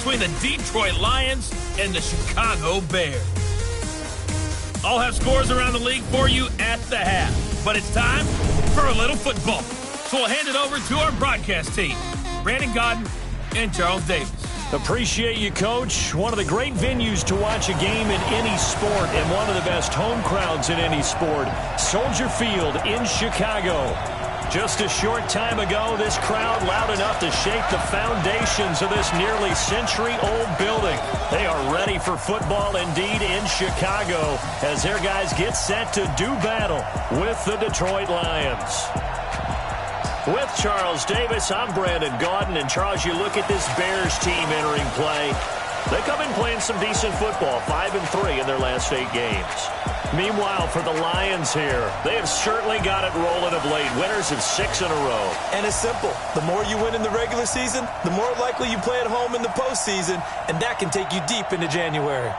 between the Detroit Lions and the Chicago Bears. I'll have scores around the league for you at the half. But it's time for a little football. So we'll hand it over to our broadcast team, Brandon Godden and Charles Davis. Appreciate you, Coach. One of the great venues to watch a game in any sport and one of the best home crowds in any sport, Soldier Field in Chicago. Just a short time ago, this crowd loud enough to shake the foundations of this nearly century-old building. They are ready for football indeed in Chicago as their guys get set to do battle with the Detroit Lions. With Charles Davis, I'm Brandon Godden. And Charles, you look at this Bears team entering play. They come in playing some decent football, 5-3 in their last 8 games. Meanwhile, for the Lions here, they have certainly got it rolling of late. Winners of 6 in a row. And it's simple. The more you win in the regular season, the more likely you play at home in the postseason, and that can take you deep into January.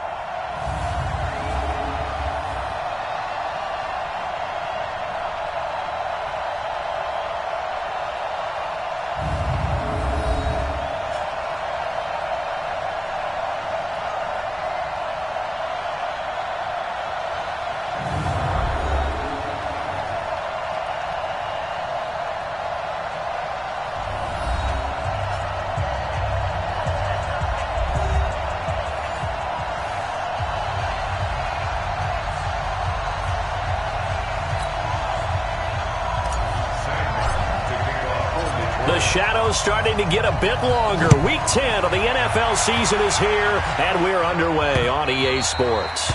The shadows starting to get a bit longer. Week 10 of the NFL season is here, and we're underway on EA Sports.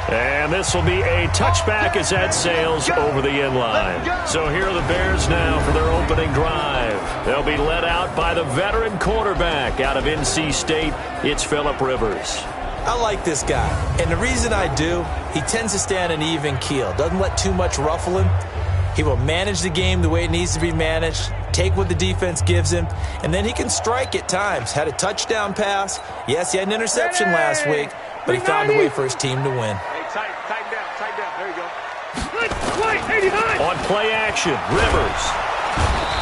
And this will be a touchback as that sails over the end line. So here are the Bears now for their opening drive. They'll be led out by the veteran quarterback out of NC State. It's Phillip Rivers. I like this guy, and the reason I do, he tends to stay on an even keel. Doesn't let too much ruffle him. He will manage the game the way it needs to be managed, take what the defense gives him, and then he can strike at times. Had a touchdown pass. Yes, he had an interception last week, but he found a way for his team to win. Hey, tighten down. There you go. On play action, Rivers.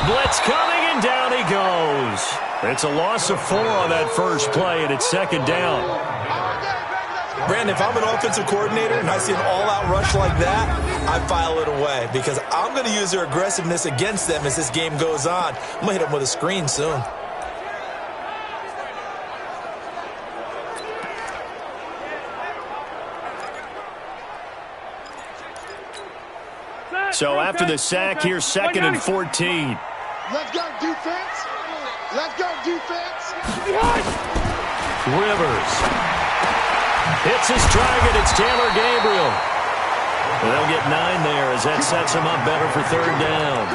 Blitz coming, and down he goes. It's a loss of 4 on that first play, and it's second down. Brandon, if I'm an offensive coordinator and I see an all-out rush like that, I file it away because I'm going to use their aggressiveness against them as this game goes on. I'm going to hit them with a screen soon. So after the sack, here's 2nd and 14. Let's go, defense. Let's go, defense. Rivers hits his target. It's Taylor Gabriel. And they'll get 9 there as that sets him up better for 3rd down.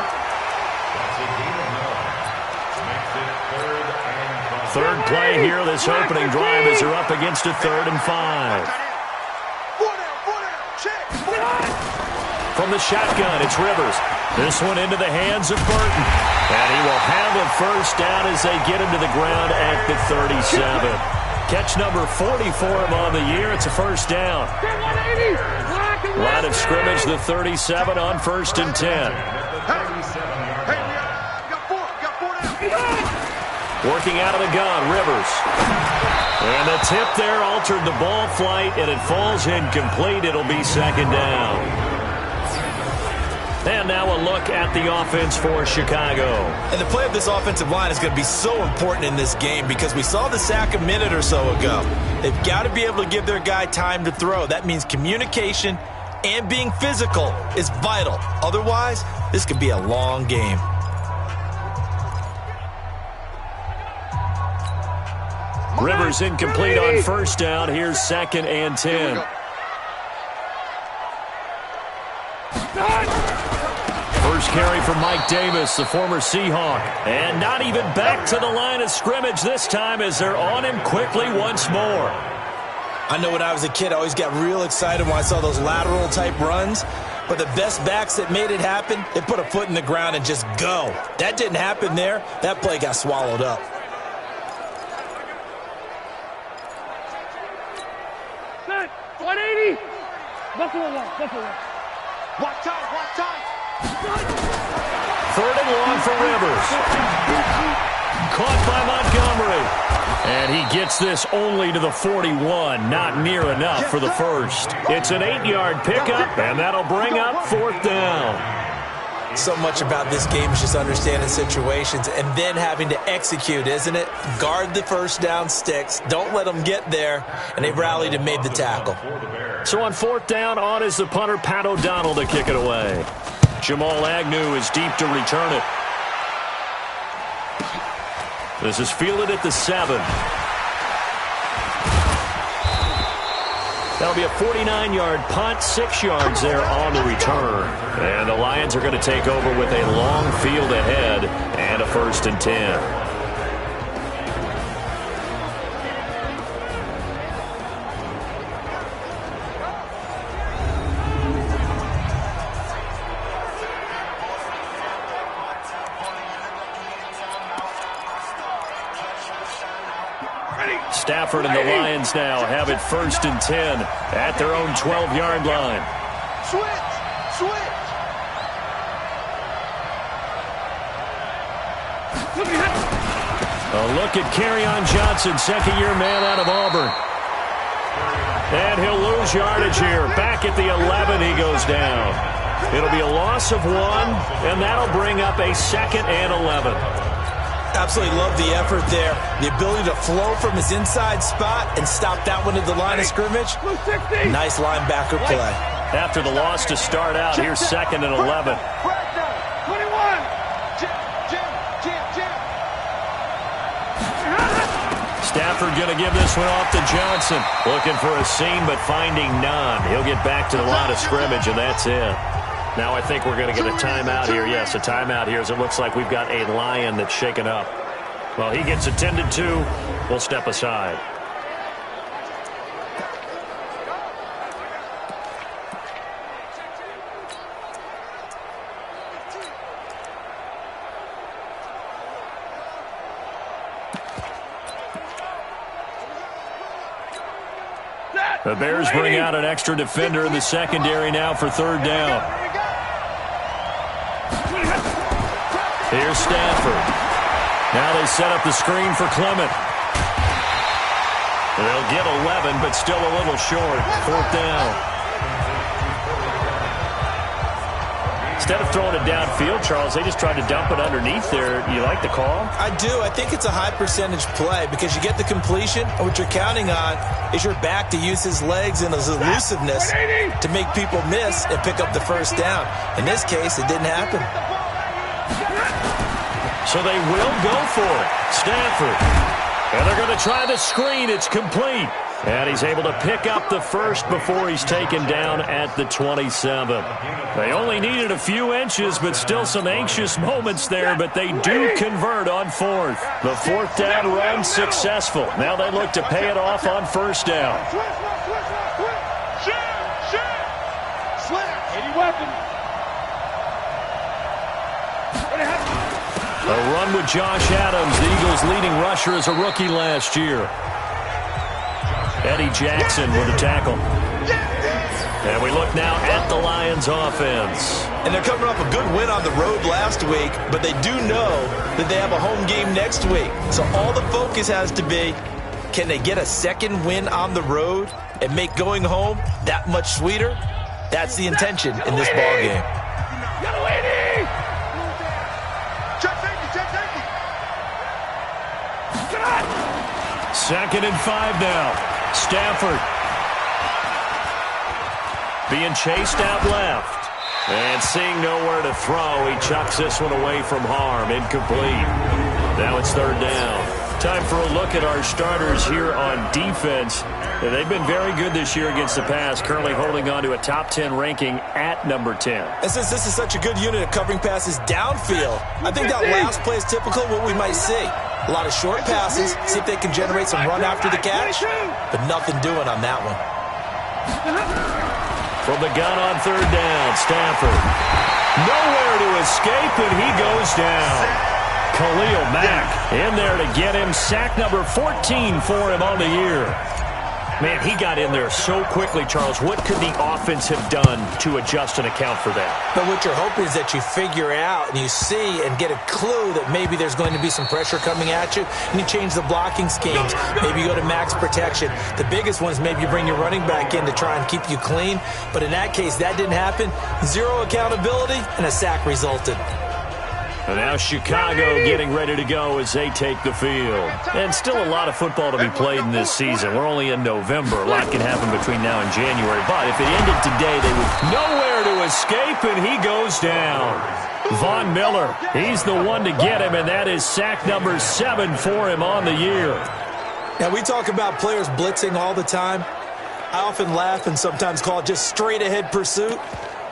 3rd play here, this opening drive as they're up against a 3rd and 5. From the shotgun, it's Rivers. This one into the hands of Burton. And he will have a first down as they get him to the ground at the 37. Catch number 40 for him on the year. It's a first down. Line of scrimmage, the 37 on 1st and 10. Working out of the gun, Rivers. And the tip there altered the ball flight, and it falls incomplete. It'll be 2nd down. And now a look at the offense for Chicago. And the play of this offensive line is going to be so important in this game because we saw the sack a minute or so ago. They've got to be able to give their guy time to throw. That means communication and being physical is vital. Otherwise, this could be a long game. Rivers incomplete on 1st down. Here's 2nd and 10. First carry for Mike Davis, the former Seahawk. And not even back to the line of scrimmage this time as they're on him quickly once more. I know when I was a kid, I always got real excited when I saw those lateral type runs. But the best backs that made it happen, they put a foot in the ground and just go. That didn't happen there. That play got swallowed up. Set, 180. Buffalo one. Watch time. 3rd and long for Rivers. caught by Montgomery. And he gets this only to the 41, not near enough for the first. It's an 8-yard pickup, and that'll bring up fourth down. So much about this game is just understanding situations and then having to execute, isn't it? Guard the first down sticks. Don't let them get there. And they rallied and made the tackle. So on fourth down, on is the punter, Pat O'Donnell, to kick it away. Jamal Agnew is deep to return it. This is fielded at the 7. That'll be a 49-yard punt, 6 yards there on the return. And the Lions are going to take over with a long field ahead and a 1st and 10. Stafford and the Lions now have it 1st and 10 at their own 12-yard line. Switch! A look at Kerryon Johnson, second-year man out of Auburn. And he'll lose yardage here. Back at the 11, he goes down. It'll be a loss of 1, and that'll bring up a 2nd and 11. Absolutely love the effort there. The ability to flow from his inside spot and stop that one at the line of scrimmage. Nice linebacker play. After the loss to start out, here's 2nd and 11. 21. Stafford going to give this one off to Johnson. Looking for a seam, but finding none. He'll get back to the line of scrimmage, and that's it. Now I think we're going to get a timeout here. Yes, a timeout here as it looks like we've got a Lion that's shaken up. Well, he gets attended to. We'll step aside. The Bears bring out an extra defender in the secondary now for 3rd down. Here's Stafford. Now they set up the screen for Clement. They'll get 11, but still a little short. 4th down. Instead of throwing it downfield, Charles, they just tried to dump it underneath there. You like the call? I do. I think it's a high percentage play because you get the completion, and what you're counting on is your back to use his legs and his elusiveness to make people miss and pick up the first down. In this case, it didn't happen. So they will go for it. Stafford. And they're going to try the screen. It's complete. And he's able to pick up the first before he's taken down at the 27. They only needed a few inches, but still some anxious moments there, but they do convert on 4th. The 4th down run successful. Now they look to pay it off on 1st down. A run with Josh Adams, the Eagles' leading rusher as a rookie last year. Eddie Jackson with a tackle. And we look now at the Lions offense. And they're coming off a good win on the road last week, but they do know that they have a home game next week. So all the focus has to be, can they get a 2nd win on the road and make going home that much sweeter? That's the intention in this ball game. 2nd and 5 now. Stafford being chased out left. And seeing nowhere to throw, he chucks this one away from harm. Incomplete. Now it's 3rd down. Time for a look at our starters here on defense. They've been very good this year against the pass, currently holding on to a top 10 ranking at number 10. And since this is such a good unit of covering passes downfield, I think that last play is typical of what we might see. A lot of short passes, see if they can generate some run after the catch, but nothing doing on that one. From the gun on 3rd down, Stafford. Nowhere to escape, and he goes down. Khalil Mack in there to get him. Sack number 14 for him on the year. Man, he got in there so quickly, Charles. What could the offense have done to adjust and account for that? But what you're hoping is that you figure out and you see and get a clue that maybe there's going to be some pressure coming at you, and you change the blocking schemes. Maybe you go to max protection. The biggest one is maybe you bring your running back in to try and keep you clean. But in that case, that didn't happen. Zero accountability, and a sack resulted. And now Chicago getting ready to go as they take the field. And still a lot of football to be played in this season. We're only in November. A lot can happen between now and January. But if it ended today, they would nowhere to escape, and he goes down. Von Miller, he's the one to get him, and that is sack number 7 for him on the year. Now, we talk about players blitzing all the time. I often laugh and sometimes call it just straight-ahead pursuit.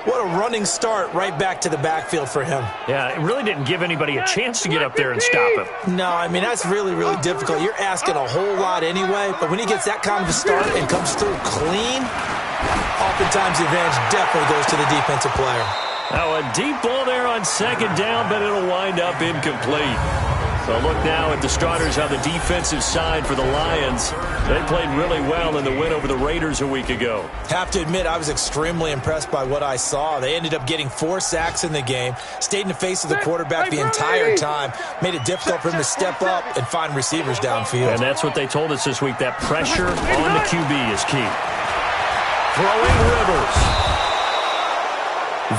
What a running start right back to the backfield for him. Yeah, it really didn't give anybody a chance to get up there and stop him. No, I mean, that's really, really difficult. You're asking a whole lot anyway, but when he gets that kind of a start and comes through clean, oftentimes the advantage definitely goes to the defensive player. Now, a deep ball there on second down, but it'll wind up incomplete. So look now at the starters on the defensive side for the Lions. They played really well in the win over the Raiders a week ago. Have to admit, I was extremely impressed by what I saw. They ended up getting 4 sacks in the game, stayed in the face of the quarterback the entire time, made it difficult for him to step up and find receivers downfield. And that's what they told us this week, that pressure on the QB is key. Throwing Rivers.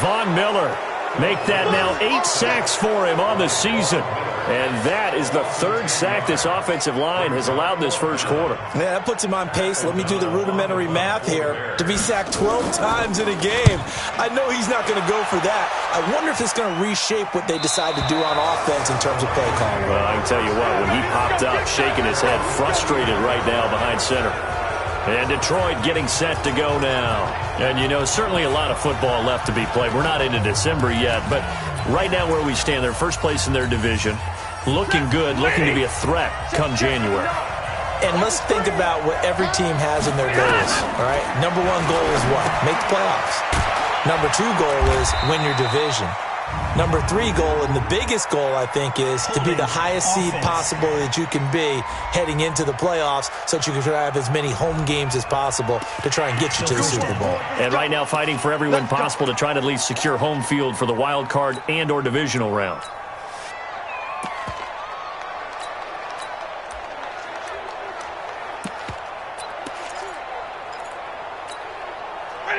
Von Miller make that now 8 sacks for him on the season. And that is the 3rd sack this offensive line has allowed in this first quarter. Yeah, that puts him on pace. Let me do the rudimentary math here. To be sacked 12 times in a game. I know he's not going to go for that. I wonder if it's going to reshape what they decide to do on offense in terms of play calling. Well, I can tell you what, when he popped up, shaking his head, frustrated right now behind center. And Detroit getting set to go now. And, you know, certainly a lot of football left to be played. We're not into December yet, but right now where we stand, they're first place in their division. Looking good, looking to be a threat come January. And let's think about what every team has in their goals, all right? Number 1 goal is what? Make the playoffs. Number 2 goal is win your division. Number 3 goal, and the biggest goal, I think, is to be the highest seed possible that you can be heading into the playoffs so that you can have as many home games as possible to try and get you to the Super Bowl. And right now fighting for every win possible to try to at least secure home field for the wild card and or divisional round.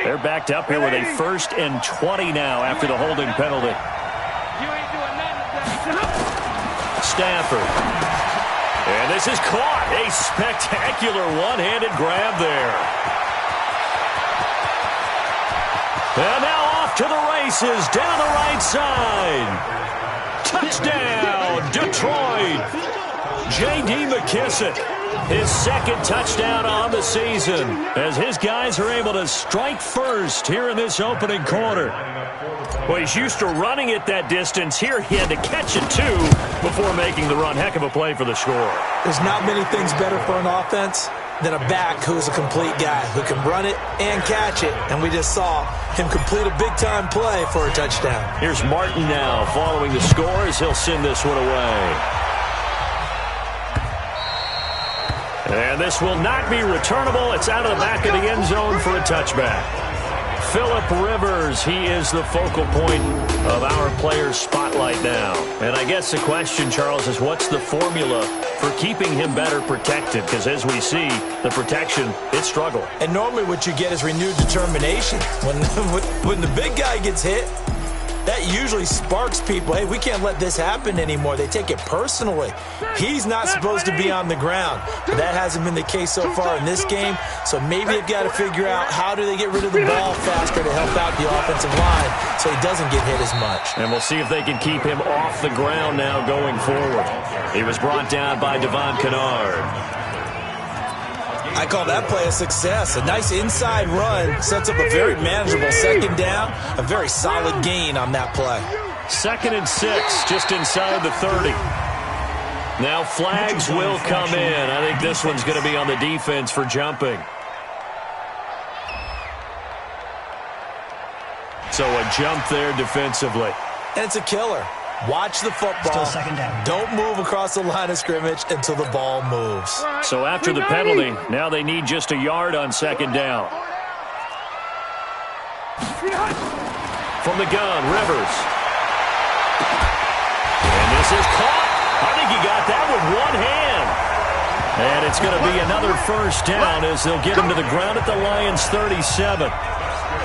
They're backed up here with a 1st and 20 now after the holding penalty. Stafford. And this is caught. A spectacular one-handed grab there. And now off to the races down the right side. Touchdown, Detroit. J.D. McKissick. His 2nd touchdown on the season as his guys are able to strike first here in this opening quarter. Well, he's used to running it that distance. Here he had to catch it, too, before making the run. Heck of a play for the score. There's not many things better for an offense than a back who's a complete guy who can run it and catch it. And we just saw him complete a big-time play for a touchdown. Here's Martin now following the score as he'll send this one away. And this will not be returnable. It's out of the back of the end zone for a touchback. Phillip Rivers, he is the focal point of our players' spotlight now. And I guess the question, Charles, is what's the formula for keeping him better protected? Because as we see, the protection, it struggled. And normally what you get is renewed determination. When the big guy gets hit, that usually sparks people. Hey, we can't let this happen anymore. They take it personally. He's not supposed to be on the ground. But that hasn't been the case so far in this game. So maybe they've got to figure out how do they get rid of the ball faster to help out the offensive line so he doesn't get hit as much. And we'll see if they can keep him off the ground now going forward. He was brought down by Devon Kennard. I call that play a success. A nice inside run sets up a very manageable 2nd down. A very solid gain on that play. 2nd and 6, just inside the 30. Now flags will come in. I think this one's going to be on the defense for jumping. So a jump there defensively. And it's a killer. Watch the football. Still second down. Don't move across the line of scrimmage until the ball moves. So after the penalty, now they need just a yard on second down. From the gun, Rivers. And this is caught. I think he got that with one hand. And it's going to be another first down as they'll get him to the ground at the Lions' 37.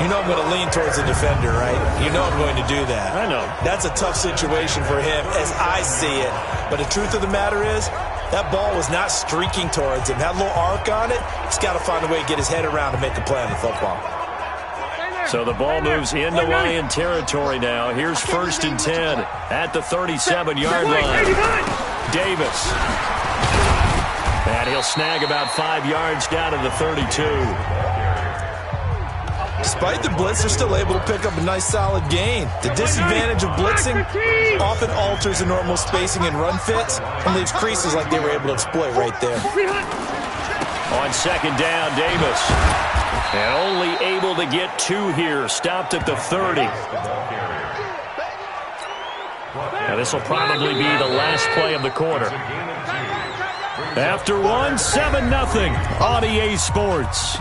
You know I'm going to lean towards the defender, right? You know I'm going to do that. I know. That's a tough situation for him as I see it. But the truth of the matter is, that ball was not streaking towards him. Had a little arc on it. He's got to find a way to get his head around and make a play on the football. So the ball moves into Lion territory now. Here's 1st and 10 at the 37-yard line. Davis. And he'll snag about 5 yards down to the 32. Despite the blitz, they're still able to pick up a nice solid gain. The disadvantage of blitzing often alters the normal spacing and run fits and leaves creases like they were able to exploit right there. On second down, Davis. And only able to get 2 here. Stopped at the 30. Now this will probably be the last play of the quarter. After one, 7-0 on EA Sports.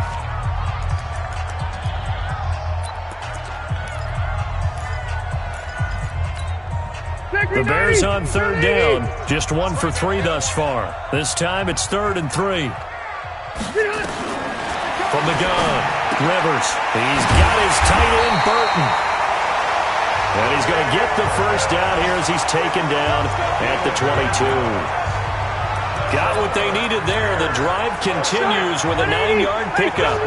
The Bears on third down. Just 1 for 3 thus far. This time it's 3rd and 3. From the gun, Rivers. He's got his tight end, Burton. And he's going to get the first down here as he's taken down at the 22. Got what they needed there. The drive continues with a 9-yard pickup.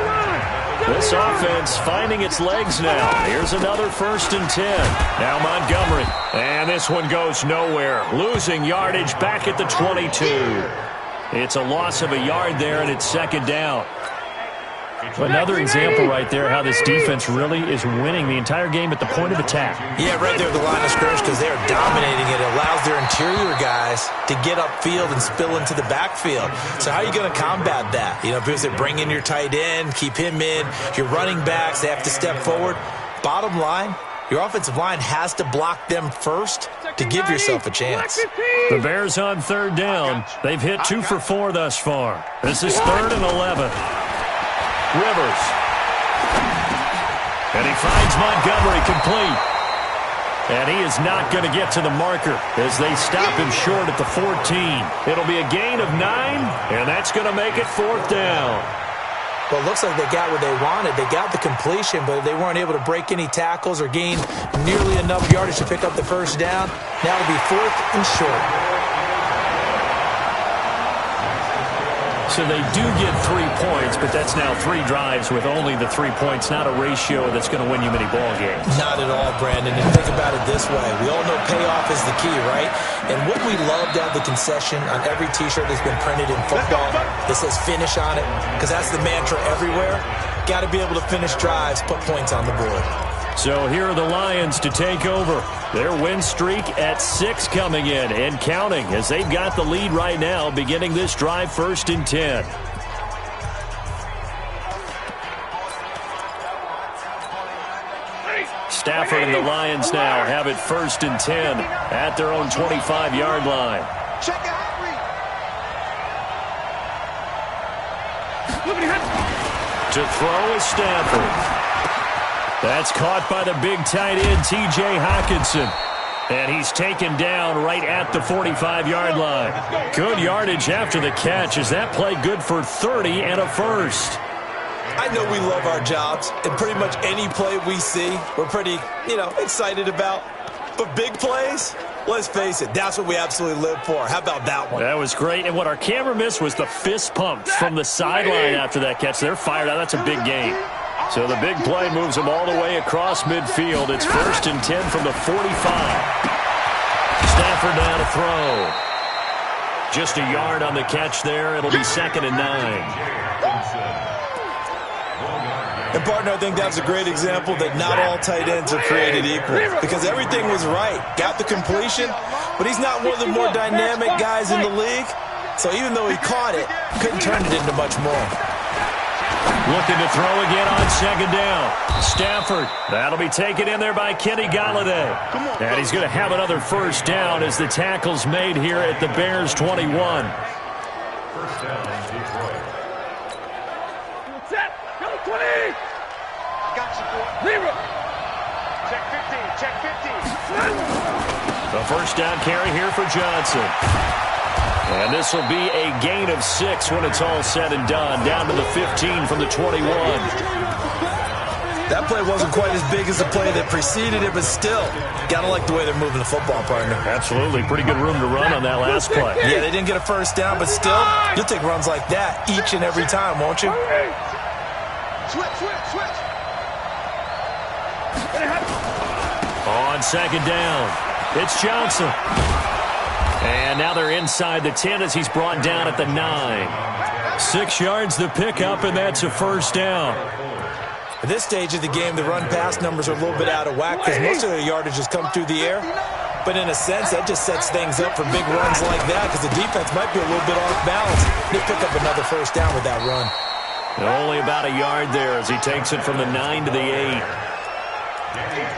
This offense finding its legs now. Here's another 1st and 10. Now Montgomery. And this one goes nowhere. Losing yardage back at the 22. It's a loss of a yard there, and it's second down. Another example right there how this defense really is winning the entire game at the point of attack. Yeah, right there at the line of scrimmage because they are dominating it. It allows their interior guys to get upfield and spill into the backfield. So how are you going to combat that? You know, because they bring in your tight end, keep him in. Your running backs, they have to step forward. Bottom line, your offensive line has to block them first to give yourself a chance. The Bears on third down. They've hit 2 for 4 thus far. This is 3rd and 11. Rivers. And he finds Montgomery complete. And he is not going to get to the marker as they stop him short at the 14. It'll be a gain of 9, and that's going to make it 4th down. Well, it looks like they got what they wanted. They got the completion, but they weren't able to break any tackles or gain nearly enough yardage to pick up the first down. Now it'll be 4th and short. So they do get 3 points, but that's now 3 drives with only the 3 points, not a ratio that's going to win you many ball games. Not at all, Brandon. And think about it this way. We all know payoff is the key, right? And what we love to have the concession on every T-shirt that's been printed in football that says finish on it, because that's the mantra everywhere. Got to be able to finish drives, put points on the board. So here are the Lions to take over. Their win streak at 6 coming in and counting as they've got the lead right now beginning this drive 1st and 10. Stafford and the Lions now have it 1st and 10 at their own 25-yard line. To throw is Stafford. That's caught by the big tight end, T.J. Hockenson. And he's taken down right at the 45-yard line. Good yardage after the catch. Is that play good for 30 and a first? I know we love our jobs, and pretty much any play we see, we're pretty, excited about. But big plays, let's face it, that's what we absolutely live for. How about that one? That was great. And what our camera missed was the fist pump from the sideline after that catch. They're fired out. That's a big gain. So the big play moves them all the way across midfield. It's 1st and 10 from the 45. Stafford now to throw. Just a yard on the catch there. It'll be 2nd and 9. And, partner, I think that's a great example that not all tight ends are created equal because everything was right. Got the completion, but he's not one of the more dynamic guys in the league. So even though he caught it, couldn't turn it into much more. Looking to throw again on second down. Stafford. That'll be taken in there by Kenny Galladay. And he's going to have another first down as the tackle's made here at the Bears 21. First down, Detroit. Set. Go 20. Got you, boy. Zero. Check 15. Check 15. The first down carry here for Johnson. And this will be a gain of 6 when it's all said and done. Down to the 15 from the 21. That play wasn't quite as big as the play that preceded it, but still, got to like the way they're moving the football, partner. Absolutely. Pretty good room to run on that last play. Yeah, they didn't get a first down, but still, you'll take runs like that each and every time, won't you? Switch. On second down, it's Johnson. And now they're inside the 10 as he's brought down at the 9. 6 yards the pickup, and that's a first down. At this stage of the game, the run-pass numbers are a little bit out of whack because most of their yardage has come through the air. But in a sense, that just sets things up for big runs like that because the defense might be a little bit off balance. They pick up another first down with that run. Only about a yard there as he takes it from the 9 to the 8.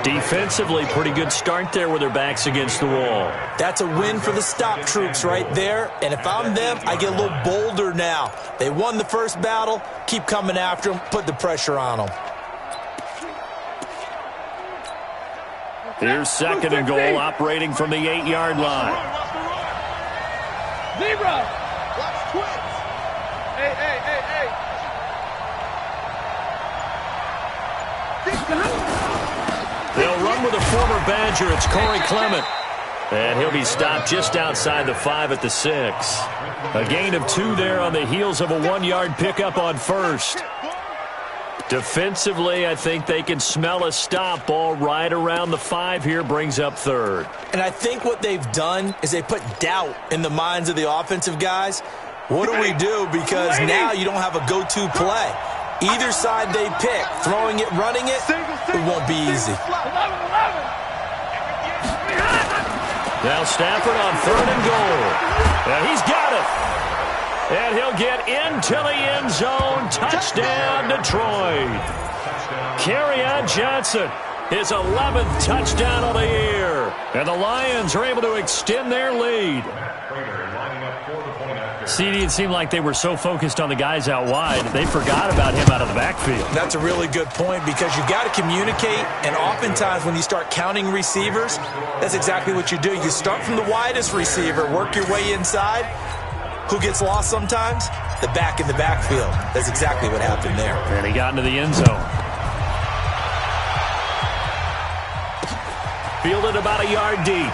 Defensively, pretty good start there with their backs against the wall. That's a win for the stop troops right there. And if I'm them, I get a little bolder now. They won the first battle. Keep coming after them. Put the pressure on them. Here's second and goal, operating from the 8-yard line. Zebra. Watch twins. Hey. They'll run with a former Badger. It's Corey Clement. And he'll be stopped just outside the 5 at the 6. A gain of 2 there on the heels of a 1-yard pickup on first. Defensively, I think they can smell a stop. Ball right around the 5 here, brings up third. And I think what they've done is they put doubt in the minds of the offensive guys. What do we do? Because now you don't have a go-to play. Either side they pick, throwing it, running it, it won't be easy. Now Stafford on third and goal. And he's got it. And he'll get into the end zone. Touchdown, Detroit. Kerryon Johnson, his 11th touchdown of the year. And the Lions are able to extend their lead. CD, it seemed like they were so focused on the guys out wide, they forgot about him out of the backfield. That's a really good point because you got to communicate, and oftentimes when you start counting receivers, that's exactly what you do. You start from the widest receiver, work your way inside. Who gets lost sometimes? The back in the backfield. That's exactly what happened there. And he got into the end zone. Fielded about a yard deep.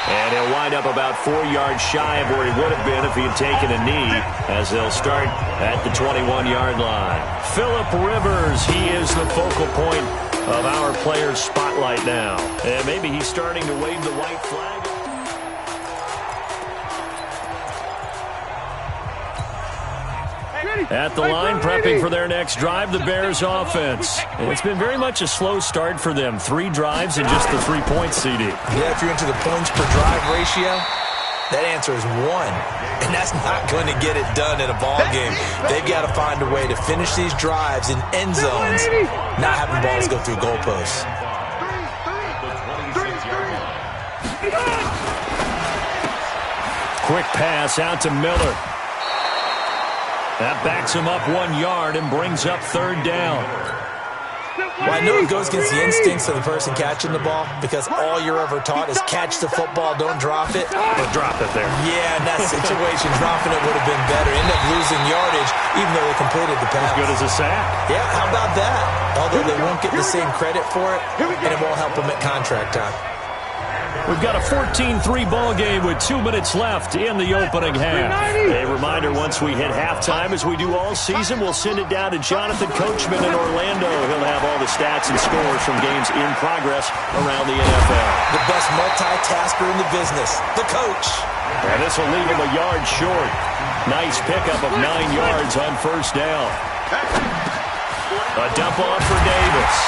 And he'll wind up about 4 yards shy of where he would have been if he had taken a knee, as they'll start at the 21-yard line. Phillip Rivers, he is the focal point of our players' spotlight now. And maybe he's starting to wave the white flag. At the line, prepping for their next drive, the Bears offense. And it's been very much a slow start for them. 3 drives and just the 3 points, CD. Yeah, if you're into the points per drive ratio, that answer is 1. And that's not going to get it done in a ball game. They've got to find a way to finish these drives in end zones, not having balls go through goalposts. Quick pass out to Miller. That backs him up 1 yard and brings up third down. Well, I know it goes against the instincts of the person catching the ball because all you're ever taught is catch the football, don't drop it. But drop it there. Yeah, in that situation, dropping it would have been better. End up losing yardage even though they completed the pass. As good as a sack. Yeah, how about that? Although they won't get the same credit for it, and it won't help them at contract time. We've got a 14-3 ball game with 2 minutes left in the opening half. A reminder, once we hit halftime, as we do all season, we'll send it down to Jonathan Coachman in Orlando. He'll have all the stats and scores from games in progress around the NFL. The best multitasker in the business, the coach. And this will leave him a yard short. Nice pickup of 9 yards on first down. A dump off for Davis.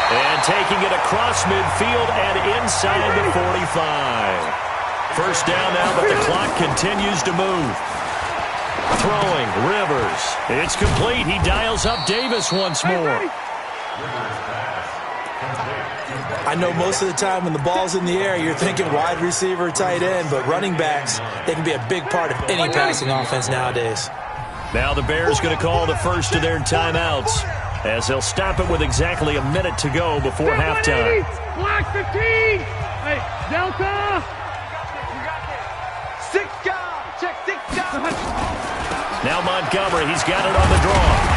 And taking it across midfield and inside the 45. First down now, but the clock continues to move. throwing. Rivers. It's complete. He dials up Davis once more. I know most of the time when the ball's in the air, you're thinking wide receiver, tight end, but running backs, they can be a big part of any passing offense nowadays. Now the Bears going to call the first of their timeouts as they'll stop it with exactly a minute to go before halftime. Black 15. Hey, Delta. Six down. Check 6 down. Now Montgomery, he's got it on the draw.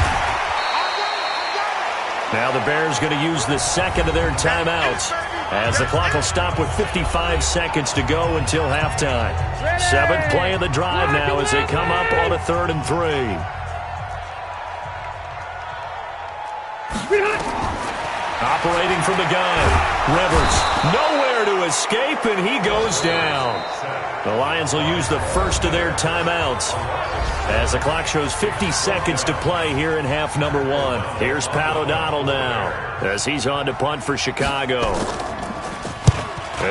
Now the Bears going to use the second of their timeouts as the clock will stop with 55 seconds to go until halftime. Seventh play of the drive now as they come up on a 3rd and 3. Operating from the gun. Rivers nowhere to escape, and he goes down. The Lions will use the first of their timeouts as the clock shows 50 seconds to play here in half number 1. Here's Pat O'Donnell now as he's on to punt for Chicago.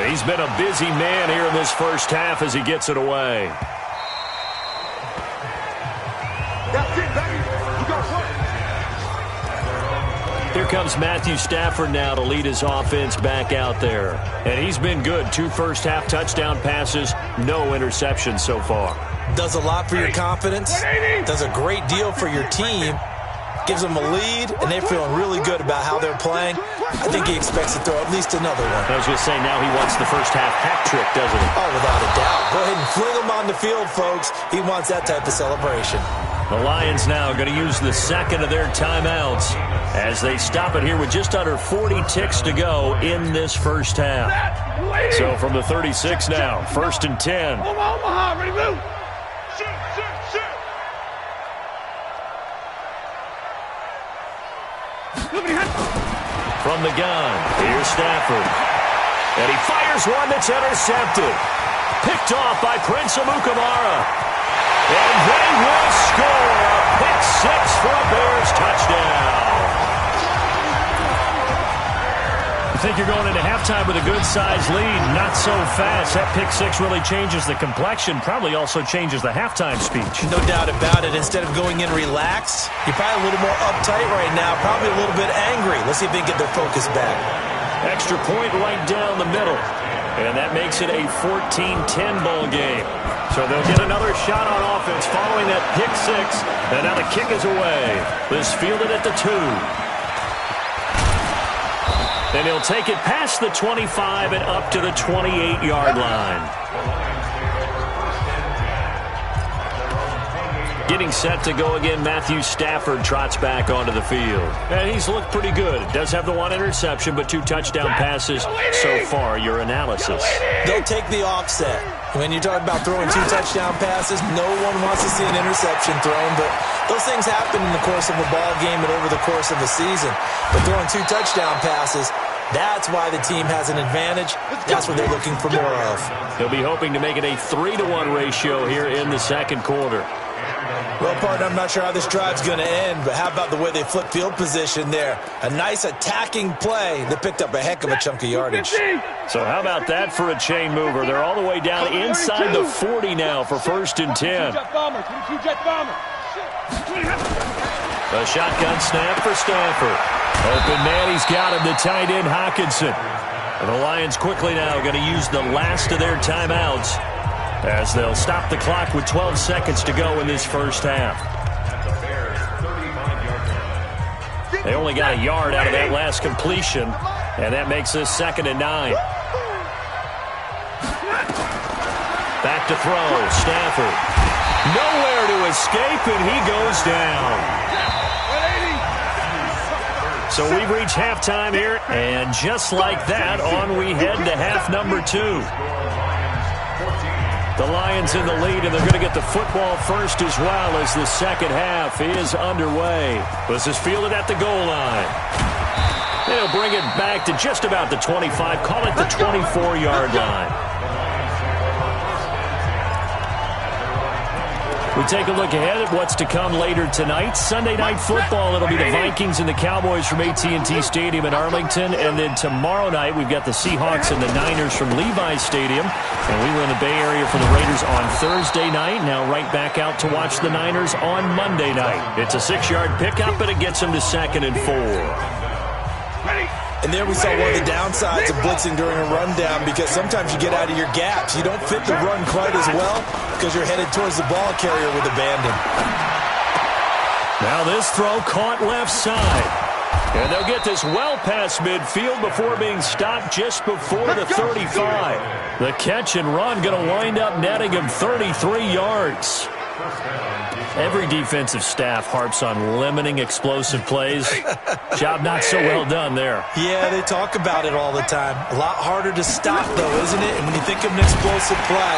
He's been a busy man here in this first half as he gets it away. That's it, baby. You got one. Here comes Matthew Stafford now to lead his offense back out there. And he's been good. 2 first-half touchdown passes, no interceptions so far. Does a lot for your confidence, does a great deal for your team, gives them a lead, and they're feeling really good about how they're playing. I think he expects to throw at least another one. I was going to say, now he wants the first-half hat trick, doesn't he? Oh, without a doubt. Go ahead and fling him on the field, folks. He wants that type of celebration. The Lions now going to use the second of their timeouts as they stop it here with just under 40 ticks to go in this first half. So from the 36 now, 1st and 10. Omaha, ready, move. From the gun, here's Stafford. And he fires one that's intercepted. Picked off by Prince Amukamara. And they will score a pick 6 for a Bears touchdown. I think you're going into halftime with a good-sized lead. Not so fast. That pick 6 really changes the complexion. Probably also changes the halftime speech. No doubt about it. Instead of going in relaxed, you're probably a little more uptight right now. Probably a little bit angry. Let's see if they can get their focus back. Extra point right down the middle. And that makes it a 14-10 ball game. So they'll get another shot on offense following that pick 6. And now the kick is away. This fielded at the 2. And he'll take it past the 25 and up to the 28-yard line. Getting set to go again, Matthew Stafford trots back onto the field. And he's looked pretty good. Does have the 1 interception, but 2 touchdown passes so far. Your analysis. They'll take the offset. When you're talking about throwing 2 touchdown passes, no one wants to see an interception thrown, but those things happen in the course of a ball game and over the course of a season. But throwing 2 touchdown passes, that's why the team has an advantage. That's what they're looking for more of. He'll be hoping to make it a 3-to-1 ratio here in the second quarter. Well, partner, I'm not sure how this drive's going to end, but how about the way they flip field position there? A nice attacking play that picked up a heck of a chunk of yardage. So how about that for a chain mover? They're all the way down inside the 40 now for 1st and 10. A shotgun snap for Stafford. Open man, he's got him, the tight end Hockenson. And the Lions quickly now going to use the last of their timeouts as they'll stop the clock with 12 seconds to go in this first half. They only got a yard out of that last completion, and that makes this 2nd and 9. Back to throw, Stafford. Nowhere to escape, and he goes down. So we've reached halftime here, and just like that, on we head to half number 2. The Lions in the lead, and they're going to get the football first as well as the second half is underway. This is fielded at the goal line. They'll bring it back to just about the 25, call it the 24-yard line. We take a look ahead at what's to come later tonight. Sunday Night Football, it'll be the Vikings and the Cowboys from AT&T Stadium in Arlington. And then tomorrow night, we've got the Seahawks and the Niners from Levi's Stadium. And we were in the Bay Area for the Raiders on Thursday night. Now right back out to watch the Niners on Monday night. It's a 6-yard pickup, and it gets them to 2nd and 4. And there we saw one of the downsides of blitzing during a rundown, because sometimes you get out of your gaps. You don't fit the run quite as well because you're headed towards the ball carrier with abandon. Now this throw caught left side. And they'll get this well past midfield before being stopped just before the 35. The catch and run going to wind up netting him 33 yards. Every defensive staff harps on limiting explosive plays. Job not so well done there. Yeah, they talk about it all the time. A lot harder to stop, though, isn't it? And when you think of an explosive play,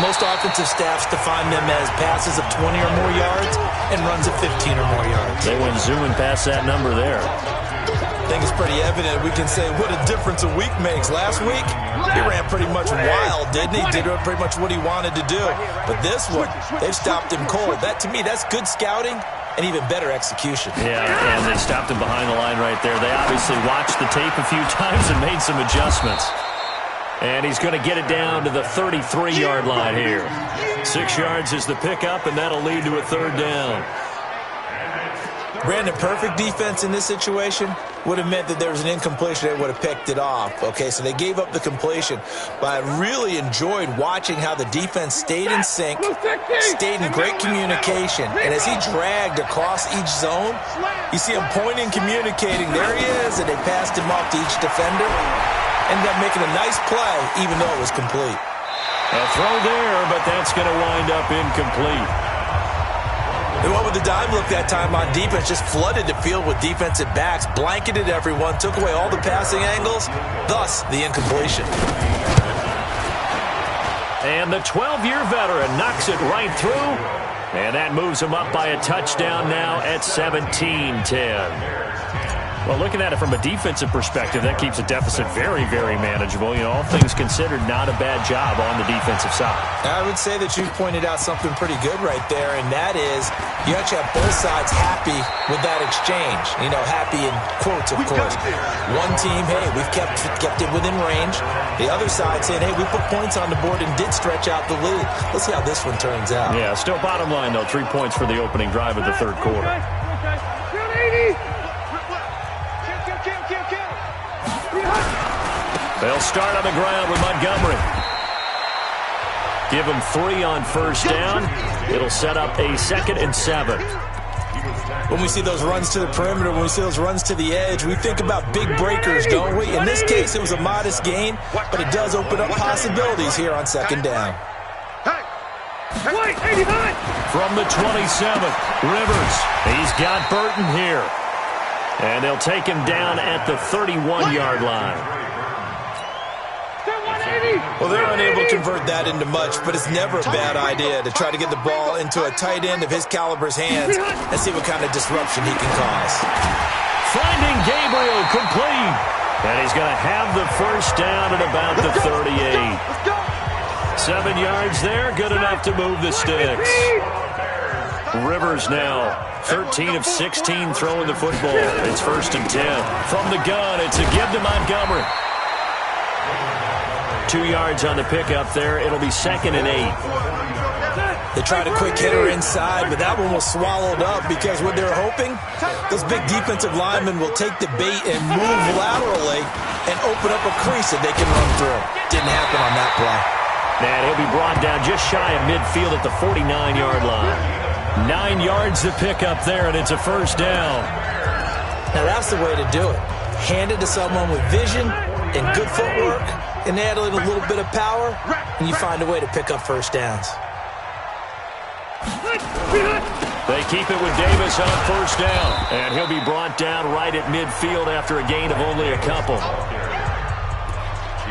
most offensive staffs define them as passes of 20 or more yards and runs of 15 or more yards. They went zooming past that number there. I think it's pretty evident. We can say what a difference a week makes. Last week, he ran pretty much wild, didn't he? Did pretty much what he wanted to do. But this one, they've stopped him cold. That, to me, that's good scouting and even better execution. Yeah, and they stopped him behind the line right there. They obviously watched the tape a few times and made some adjustments. And he's going to get it down to the 33-yard line here. 6 yards is the pickup, and that'll lead to a 3rd down. Brandon, perfect defense in this situation would have meant that there was an incompletion. They would have picked it off. Okay, so they gave up the completion. But I really enjoyed watching how the defense stayed in sync, stayed in great communication. And as he dragged across each zone, you see him pointing, communicating. There he is, and they passed him off to each defender. Ended up making a nice play, even though it was complete. A throw there, but that's going to wind up incomplete. They went with the dime look that time on defense, just flooded the field with defensive backs, blanketed everyone, took away all the passing angles, thus the incompletion. And the 12-year veteran knocks it right through, and that moves him up by a touchdown now at 17-10. Well, looking at it from a defensive perspective, that keeps a deficit very, very manageable. You know, all things considered, not a bad job on the defensive side. I would say that you've pointed out something pretty good right there, and that is you actually have both sides happy with that exchange. You know, happy in quotes, of course. One team, hey, we've kept it within range. The other side saying, hey, we put points on the board and did stretch out the lead. Let's see how this one turns out. Yeah, still bottom line, though, 3 points for the opening drive of the 3rd quarter. They'll start on the ground with Montgomery. Give him 3 on 1st down. It'll set up a 2nd and 7. When we see those runs to the perimeter, when we see those runs to the edge, we think about big breakers, don't we? In this case, it was a modest gain, but it does open up possibilities here on 2nd down. From the 27th, Rivers. He's got Burton here. And they'll take him down at the 31-yard line. Well, they're unable to convert that into much, but it's never a bad idea to try to get the ball into a tight end of his caliber's hands and see what kind of disruption he can cause. Finding Gabriel complete. And he's going to have the 1st down at about the 38. 7 yards there, good enough to move the sticks. Rivers now 13 of 16 throwing the football. It's 1st and 10. From the gun, it's a give to Montgomery. 2 yards on the pickup there. It'll be 2nd and 8. They tried a quick hitter inside, but that one was swallowed up because what they're hoping, those big defensive linemen will take the bait and move laterally and open up a crease that they can run through. Didn't happen on that play. And he'll be brought down just shy of midfield at the 49-yard line. 9 yards to pick up there, and it's a 1st down. Now that's the way to do it. Hand it to someone with vision and good footwork, and add a little bit of power, and you find a way to pick up 1st downs. They keep it with Davis on 1st down, and he'll be brought down right at midfield after a gain of only a couple.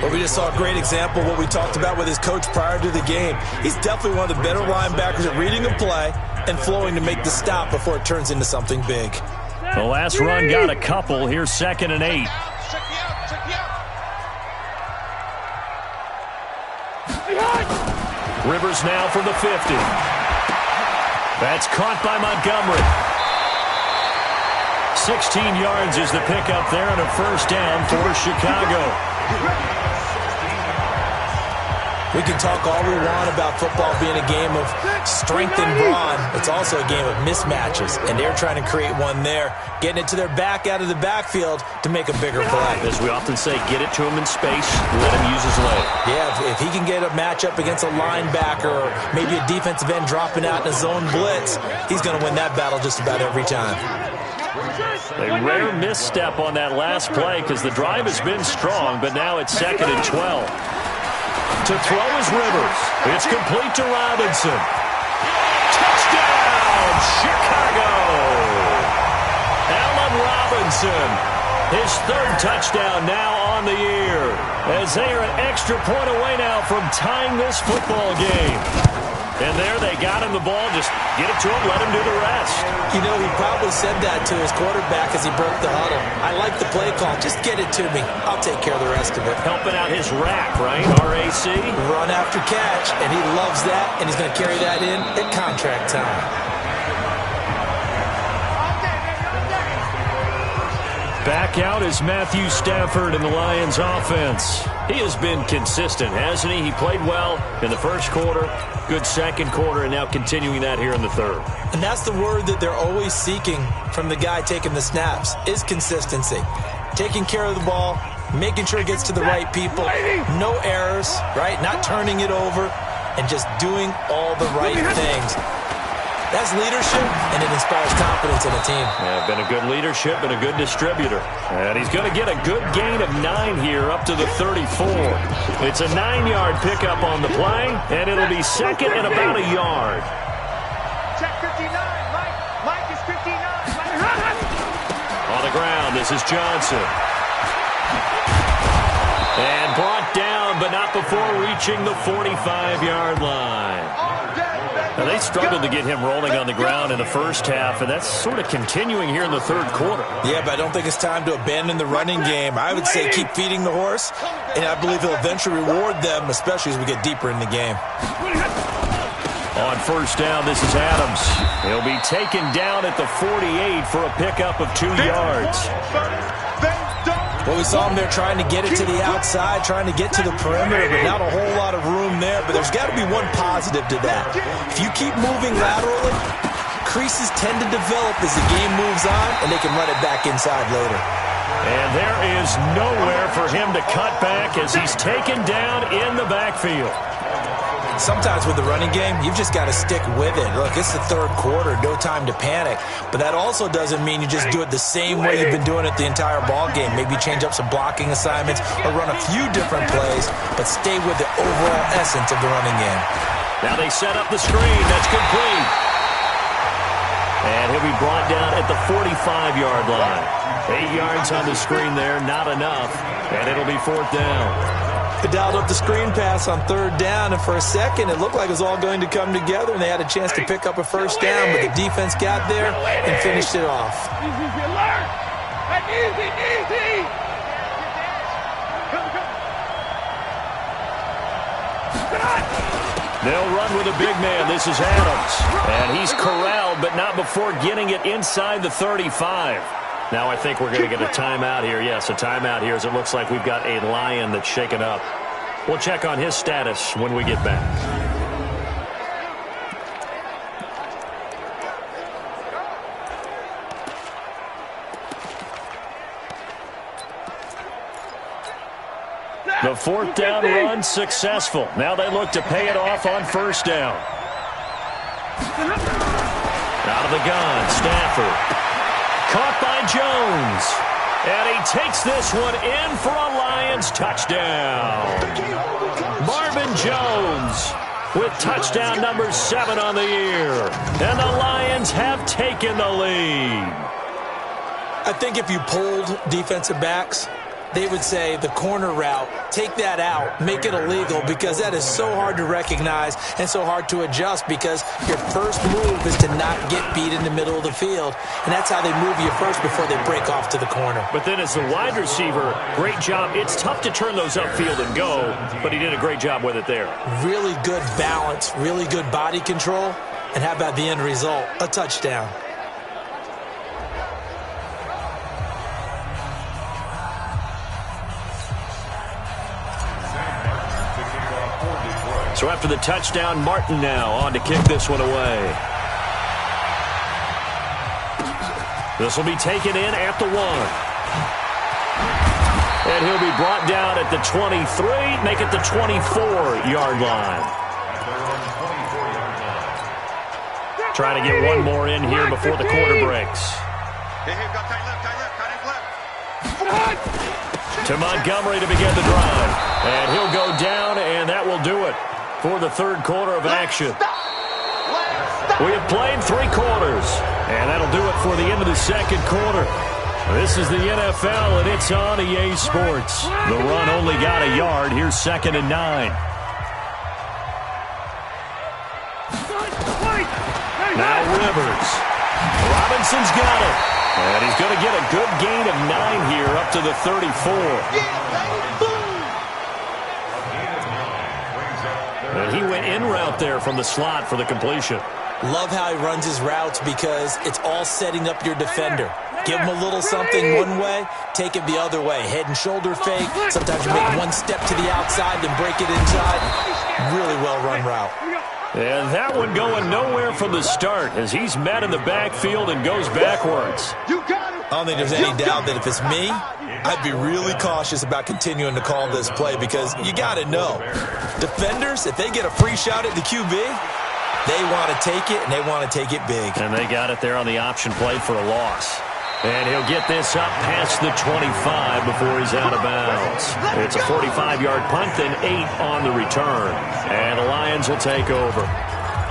Well, we just saw a great example of what we talked about with his coach prior to the game. He's definitely one of the better linebackers at reading a play and flowing to make the stop before it turns into something big. The last run got a couple. Here's 2nd and 8. Rivers now from the 50. That's caught by Montgomery. 16 yards is the pickup there and a first down for Chicago. We can talk all we want about football being a game of strength and brawn. It's also a game of mismatches, and they're trying to create one there, getting it to their back out of the backfield to make a bigger play. As we often say, get it to him in space, let him use his leg. Yeah, if he can get a matchup against a linebacker or maybe a defensive end dropping out in a zone blitz, he's going to win that battle just about every time. A rare misstep on that last play because the drive has been strong, but now it's 2nd and 12. To throw is Rivers. It's complete to Robinson. Touchdown, Chicago! Allen Robinson, his 3rd touchdown now on the year, as they are an extra point away now from tying this football game. And there they got him the ball. Just get it to him, let him do the rest. You know, he probably said that to his quarterback as he broke the huddle. I like the play call. Just get it to me. I'll take care of the rest of it. Helping out his rack, right? RAC. Run after catch, and he loves that, and he's going to carry that in at contract time. Back out is Matthew Stafford in the Lions offense. He has been consistent, hasn't he? He played well in the first quarter, good second quarter, and now continuing that here in the third. And that's the word that they're always seeking from the guy taking the snaps, is consistency. Taking care of the ball, making sure it gets to the right people, no errors, right? Not turning it over, and just doing all the right things. That's leadership, and it inspires confidence in a team. Yeah, been a good leadership and a good distributor. And he's going to get a good gain of 9 here up to the 34. It's a 9-yard pickup on the play, and it'll be 2nd and about a yard. Check 59. Mike is 59. On the ground, this is Johnson. And brought down, but not before reaching the 45-yard line. Now, they struggled to get him rolling on the ground in the first half, and that's sort of continuing here in the third quarter. Yeah, but I don't think it's time to abandon the running game. I would say keep feeding the horse, and I believe he'll eventually reward them, especially as we get deeper in the game. On first down, this is Adams. He'll be taken down at the 48 for a pickup of 2 yards. Well, we saw him there trying to get it to the outside, trying to get to the perimeter, but not a whole lot of room there. But there's got to be one positive to that. If you keep moving laterally, creases tend to develop as the game moves on, and they can run it back inside later. And there is nowhere for him to cut back as he's taken down in the backfield. Sometimes with the running game, you've just got to stick with it. Look, it's the third quarter, no time to panic. But that also doesn't mean you just do it the same way you've been doing it the entire ball game. Maybe change up some blocking assignments or run a few different plays, but stay with the overall essence of the running game. Now they set up the screen. That's complete. And he'll be brought down at the 45-yard line. 8 yards on the screen there, not enough. And it'll be 4th down. They dialed up the screen pass on 3rd down, and for a second, it looked like it was all going to come together, and they had a chance to pick up a first down, but the defense got there and finished it off. They'll run with a big man. This is Adams. And he's corralled, but not before getting it inside the 35. Now I think we're going to get a timeout here. Yes, a timeout here as it looks like we've got a Lion that's shaken up. We'll check on his status when we get back. The 4th down run successful. Now they look to pay it off on first down. Out of the gun, Stafford. Caught by Jones. And he takes this one in for a Lions touchdown. Marvin Jones with touchdown number 7 on the year. And the Lions have taken the lead. I think if you polled defensive backs, they would say the corner route, take that out, make it illegal, because that is so hard to recognize and so hard to adjust, because your first move is to not get beat in the middle of the field, and that's how they move you first before they break off to the corner. But then as the wide receiver, great job. It's tough to turn those upfield and go, but he did a great job with it there. Really good balance, really good body control, And how about the end result? A touchdown. So after the touchdown, Martin now on to kick this one away. This will be taken in at the 1. And he'll be brought down at the 23, make it the 24-yard line. Trying to get one more in here before the quarter breaks. To Montgomery to begin the drive. And he'll go down, and that will do it for the third quarter of action. We have played 3 quarters, and that'll do it for the end of the second quarter. This is the NFL, and it's on EA Sports. The run only got a yard. Here's 2nd and 9. Now Rivers. Robinson's got it. And he's going to get a good gain of 9 here up to the 34. And he went in route there from the slot for the completion. Love how he runs his routes because it's all setting up your defender. Give him a little something one way, take it the other way. Head and shoulder fake. Sometimes you make one step to the outside, then break it inside. Really well-run route. And that one going nowhere from the start as he's met in the backfield and goes backwards. I don't think there's any doubt that if it's me, I'd be really cautious about continuing to call this play because you got to know, defenders, if they get a free shot at the QB, they want to take it, and they want to take it big. And they got it there on the option play for a loss. And he'll get this up past the 25 before he's out of bounds. It's a 45-yard punt, then 8 on the return. And the Lions will take over.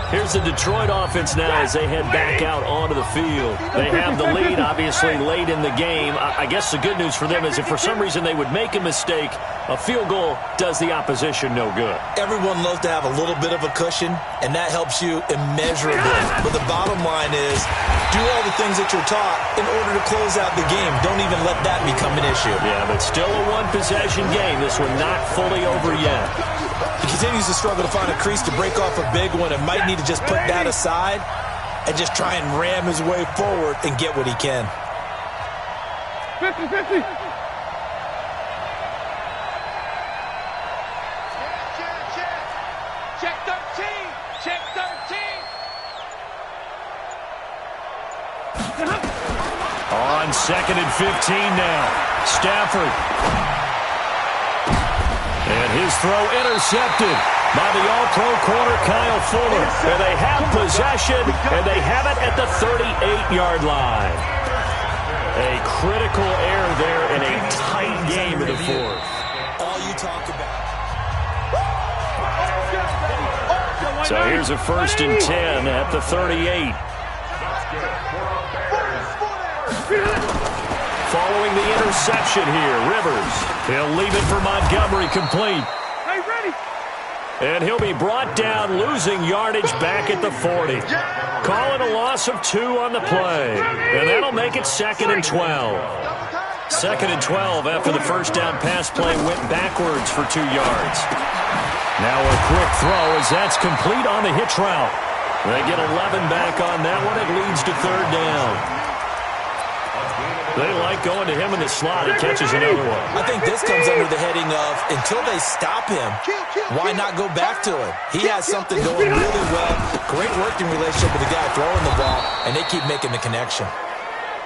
Here's the Detroit offense now as they head back out onto the field. They have the lead, obviously, late in the game. I guess the good news for them is if for some reason they would make a mistake, a field goal does the opposition no good. Everyone loves to have a little bit of a cushion, and that helps you immeasurably. But the bottom line is do all the things that you're taught in order to close out the game. Don't even let that become an issue. Yeah, but still a one-possession game. This one not fully over yet. He continues to struggle to find a crease to break off a big one and might need to just put that aside and just try and ram his way forward and get what he can. 50-50. Check 13. Check 13. On 2nd and 15 now. Stafford. And his throw intercepted by the all-pro corner Kyle Fuller. And they have possession, and they have it at the 38-yard line. A critical error there in a tight game in the fourth. All you talk about. So here's a 1st and 10 at the 38. Following the interception here, Rivers. He'll leave it for Montgomery complete. Hey, ready. And he'll be brought down, losing yardage back at the 40. Calling a loss of 2 on the play. And that'll make it 2nd and 12. 2nd and 12 after the first down pass play went backwards for 2 yards. Now a quick throw as that's complete on the hitch route. They get 11 back on that one. It leads to 3rd down. They like going to him in the slot. He catches another one. I think this comes under the heading of until they stop him, why not go back to him? He has something going really well. Great working relationship with the guy throwing the ball, and they keep making the connection.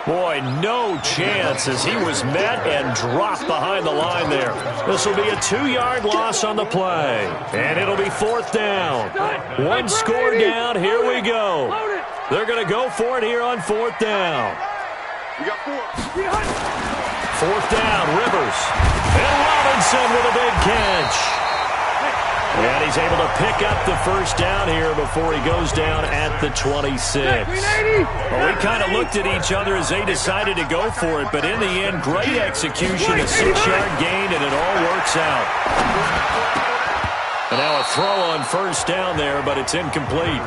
Boy, no chance as he was met and dropped behind the line there. This will be a 2-yard loss on the play. And it'll be 4th down. 1 score down. Here we go. They're going to go for it here on 4th down. We got 4. 4th down, Rivers. And Robinson with a big catch. And he's able to pick up the 1st down here before he goes down at the 26. Well, we kind of looked at each other as they decided to go for it, but in the end, great execution, a 6-yard gain, and it all works out. And now a throw on 1st down there, but it's incomplete.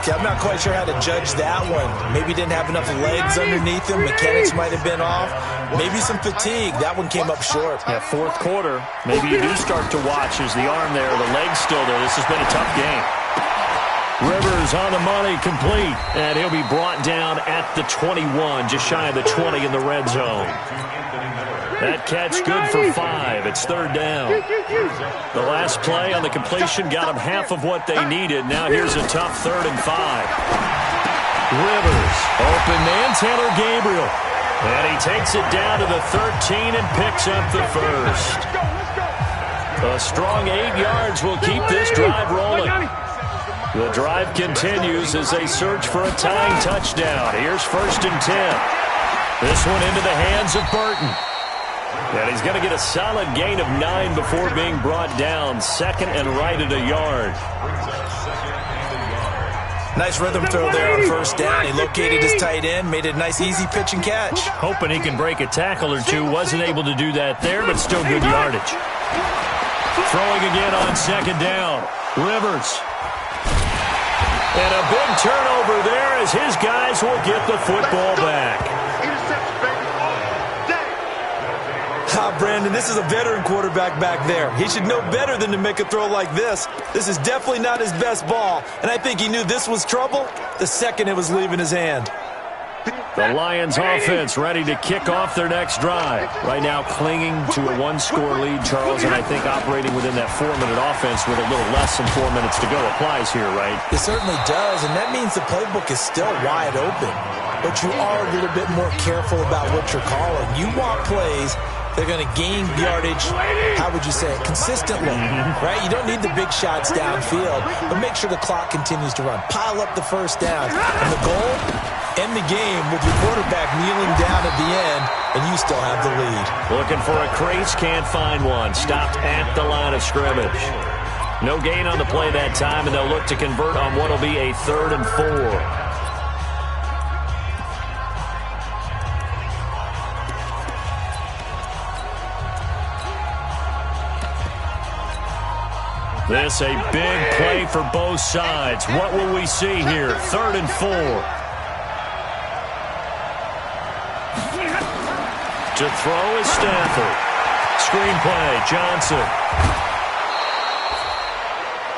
Okay, I'm not quite sure how to judge that one. Maybe didn't have enough legs underneath him. Mechanics might have been off. Maybe some fatigue. That one came up short. Yeah, 4th quarter. Maybe you do start to watch as the arm there, the leg's still there. This has been a tough game. Rivers on the money, complete. And he'll be brought down at the 21, just shy of the 20 in the red zone. That catch good for 5. It's third down. The last play on the completion got them half of what they needed. Now here's a tough 3rd and 5. Rivers, open man, Taylor Gabriel. And he takes it down to the 13 and picks up the first. A strong 8 yards will keep this drive rolling. The drive continues as they search for a tying touchdown. Here's 1st and 10. This one into the hands of Burton. And he's going to get a solid gain of 9 before being brought down. 2nd and right at a yard. Nice rhythm throw there on 1st down. He located his tight end, made it a nice easy pitch and catch. Hoping he can break a tackle or two. Wasn't able to do that there, but still good yardage. Throwing again on 2nd down. Rivers. And a big turnover there as his guys will get the football back. Brandon, this is a veteran quarterback back there. He should know better than to make a throw like this. This is definitely not his best ball, and I think he knew this was trouble the second it was leaving his hand. The Lions offense ready to kick off their next drive. Right now clinging to a 1-score lead, Charles, and I think operating within that 4-minute offense with a little less than 4 minutes to go applies here, right? It certainly does, and that means the playbook is still wide open. But you are a little bit more careful about what you're calling. You want plays. They're going to gain yardage, how would you say it, consistently, right? You don't need the big shots downfield, but make sure the clock continues to run. Pile up the 1st down. And the goal, end the game with your quarterback kneeling down at the end, and you still have the lead. Looking for a crease, can't find one. Stopped at the line of scrimmage. No gain on the play that time, and they'll look to convert on what will be a 3rd and 4. This a big play for both sides. What will we see here? 3rd and 4. To throw is Stafford. Screenplay, Johnson.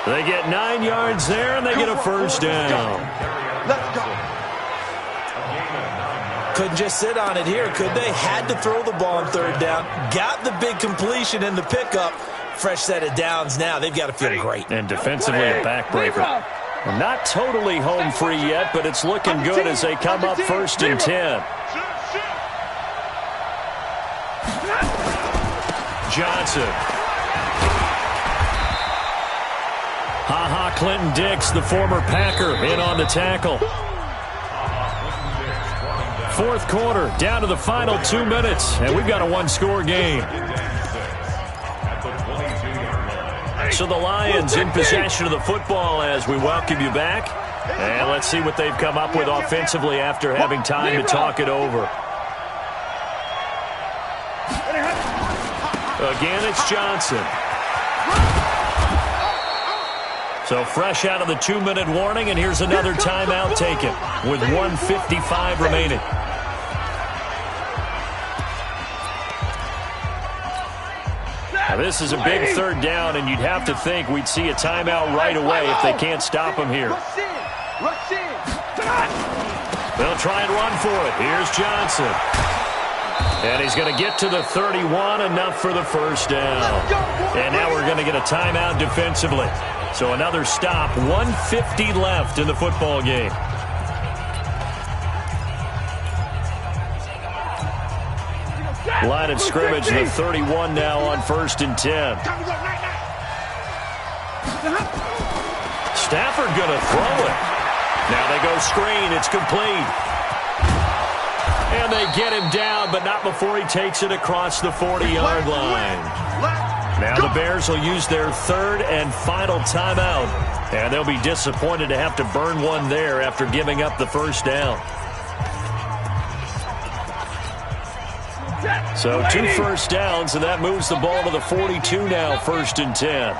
They get 9 yards there, and they get a 1st down. Let's go. Couldn't just sit on it here, could they? Had to throw the ball on 3rd down. Got the big completion in the pickup. Fresh set of downs now. They've got to feel great. And defensively a backbreaker. Not totally home free yet, but it's looking good as they come up 1st and 10. Johnson. Clinton Dix, the former Packer, in on the tackle. 4th quarter, down to the final 2 minutes, and we've got a 1-score game. So the Lions in possession of the football as we welcome you back. And let's see what they've come up with offensively after having time to talk it over. Again, it's Johnson. So fresh out of the 2-minute warning, and here's another timeout taken with 1:55 remaining. Now, this is a big 3rd down, and you'd have to think we'd see a timeout right away if they can't stop him here. They'll try and run for it. Here's Johnson. And he's going to get to the 31, enough for the 1st down. And now we're going to get a timeout defensively. So another stop, 1:50 left in the football game. Line of scrimmage, the 31 now on 1st and 10. Stafford going to throw it. Now they go screen. It's complete. And they get him down, but not before he takes it across the 40-yard line. Now the Bears will use their 3rd and final timeout. And they'll be disappointed to have to burn one there after giving up the 1st down. So 2 first downs, and that moves the ball to the 42 now, 1st and 10.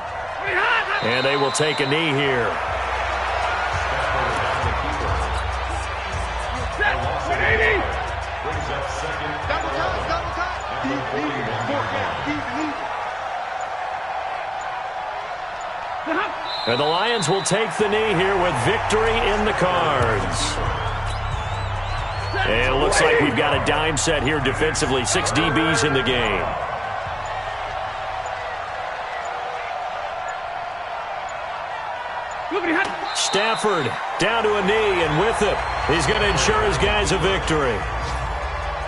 And they will take a knee here. And the Lions will take the knee here with victory in the cards. And it looks like we've got a dime set here defensively. 6 DBs in the game. Stafford down to a knee, and with it, he's going to ensure his guys a victory.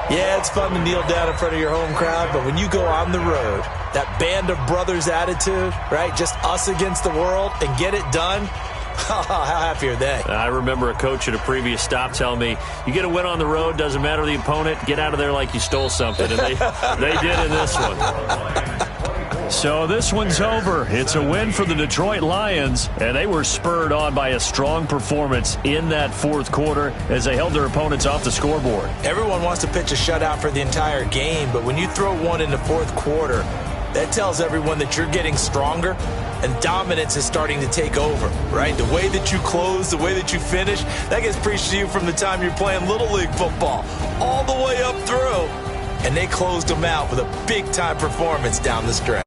Yeah, it's fun to kneel down in front of your home crowd, but when you go on the road, that band of brothers attitude, right, just us against the world, and get it done, how happy are they? I remember a coach at a previous stop telling me, you get a win on the road, doesn't matter the opponent, get out of there like you stole something, and they did in this one. So this one's over. It's a win for the Detroit Lions, and they were spurred on by a strong performance in that fourth quarter as they held their opponents off the scoreboard. Everyone wants to pitch a shutout for the entire game, but when you throw one in the fourth quarter, that tells everyone that you're getting stronger and dominance is starting to take over, right? The way that you close, the way that you finish, that gets preached to you from the time you're playing Little League football all the way up through. And they closed them out with a big-time performance down the stretch.